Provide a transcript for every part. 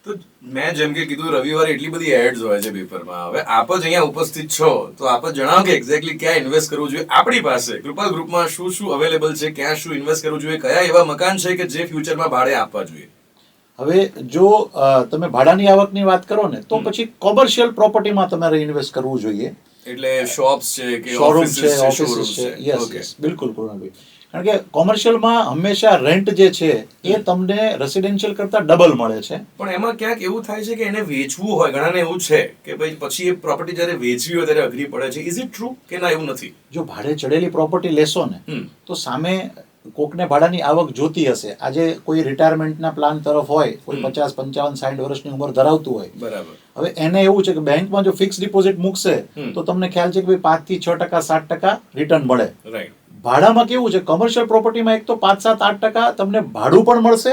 તો મેં જેમ કે કીધું રવિવારે એટલી બધી એડ્સ હોય છે પેપરમાં. હવે આપ જ અહીંયા ઉપસ્થિત છો તો આપ જ જણાવો કે એક્ઝેક્ટલી ક્યાં ઇન્વેસ્ટ કરવું જોઈએ આપણી પાસે કૃપાલ ગ્રુપમાં, શું શું અવેલેબલ છે, ક્યાં શું ઇન્વેસ્ટ કરવું જોઈએ, કયા એવા મકાન છે કે જે ફ્યુચરમાં ભાડે આપવા જોઈએ. હવે જો તમે ભાડાની આવકની વાત કરો ને તો પછી કોમર્શિયલ પ્રોપર્ટીમાં તમારે ઇન્વેસ્ટ કરવું જોઈએ. એટલે શોપ્સ છે કે શોરૂમ ઓફિસ છે, છે, ઓફિસીસ છે, યસ ઓકે. યસ બિલકુલ કૃણાલભાઈ. કારણ કે કોમર્શિયલમાં હંમેશા રેન્ટ જે છે એ તમને રેસિડેન્શિયલ કરતા ડબલ મળે છે. પણ એમાં ક્યાંક એવું થાય છે કે એને વેચવું હોય, ઘણાને એવું છે કે ભાઈ પછી એ પ્રોપર્ટી જ્યારે વેચવી હોય ત્યારે અઘરી પડે છે. ઇઝ ઇટ ટ્રુ કે ના એવું નથી? જો ભાડે ચડેલી પ્રોપર્ટી લેશો ને તો સામે કોકને ભાડાની આવક જોતી હશે. આજે કોઈ રિટાયરમેન્ટના પ્લાન તરફ હોય, કોઈ 50, 55, 60 વર્ષની ઉંમર ધરાવતું હોય, બરાબર. હવે એને એવું છે કે બેંકમાં જો ફિક્સ ડિપોઝિટ મૂકશે તો તમને ખ્યાલ છે કે ભાઈ 5 થી 6%, 7% રિટર્ન મળે. રાઈટ. ભાડામાં કેવું છે, કોમર્શિયલ પ્રોપર્ટીમાં એક તો 5, 7, 8% તમને ભાડું પણ મળશે,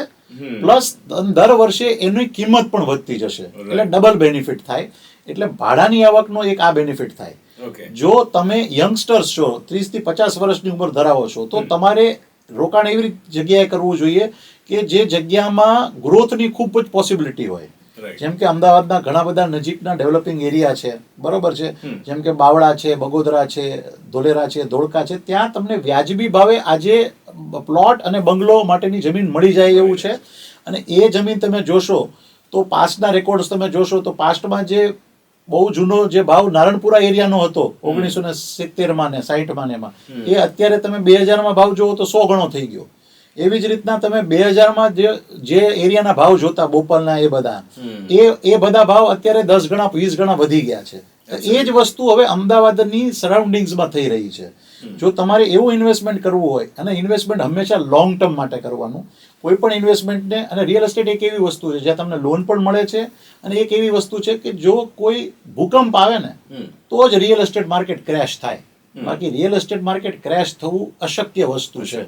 પ્લસ દર વર્ષે એની કિંમત પણ વધતી જશે, એટલે ડબલ બેનિફિટ થાય. એટલે ભાડાની આવકનો એક આ બેનિફિટ થાય. ઓકે. જો તમે યંગસ્ટર્સ છો, 30 થી 50 વર્ષની ઉંમર ધરાવો છો, તો તમારે રોકાણ એવી જગ્યાએ કરવું જોઈએ કે જે જગ્યામાં ગ્રોથની ખૂબ જ પોસિબિલિટી હોય. રાઈટ. જેમ કે અમદાવાદના ઘણા બધા નજીકના ડેવલપિંગ એરિયા છે, બરોબર છે, જેમ કે બાવળા છે, બગોદરા છે, ધોલેરા છે, ધોળકા છે, ત્યાં તમને વ્યાજબી ભાવે આજે પ્લોટ અને બંગલો માટેની જમીન મળી જાય એવું છે. અને એ જમીન તમે જોશો તો પાસ્ટના રેકોર્ડ્સ તમે જોશો તો પાસ્ટમાં જે બહુ જૂનો જે ભાવ નારણપુરા એરિયાનો હતો 1970માં ને 60માં ને એમાં, એ અત્યારે તમે 2000માં ભાવ જોવો તો 100 ગણો થઈ ગયો. એવી જ રીતના તમે 2000માં જે એરિયાના ભાવ જોતા બોપલના એ બધા, એ બધા ભાવ અત્યારે 10 ગણા 20 ગણા વધી ગયા છે. એ જ વસ્તુ હવે અમદાવાદની સરાઉન્ડિંગ્સમાં થઈ રહી છે. જો તમારે એવું ઇન્વેસ્ટમેન્ટ કરવું હોય, અને ઇન્વેસ્ટમેન્ટ હંમેશા લોંગ ટર્મ માટે કરવાનું, કોઈ પણ ઇન્વેસ્ટમેન્ટને, અને રિયલ એસ્ટેટ એક એવી વસ્તુ છે જ્યાં તમને લોન પણ મળે છે, અને એક એવી વસ્તુ છે કે જો કોઈ ભૂકંપ આવે ને તો જ રિયલ એસ્ટેટ માર્કેટ ક્રેશ થાય. બાકી રિયલ એસ્ટેટ માર્કેટ ક્રેશ થવું અશક્ય વસ્તુ છે.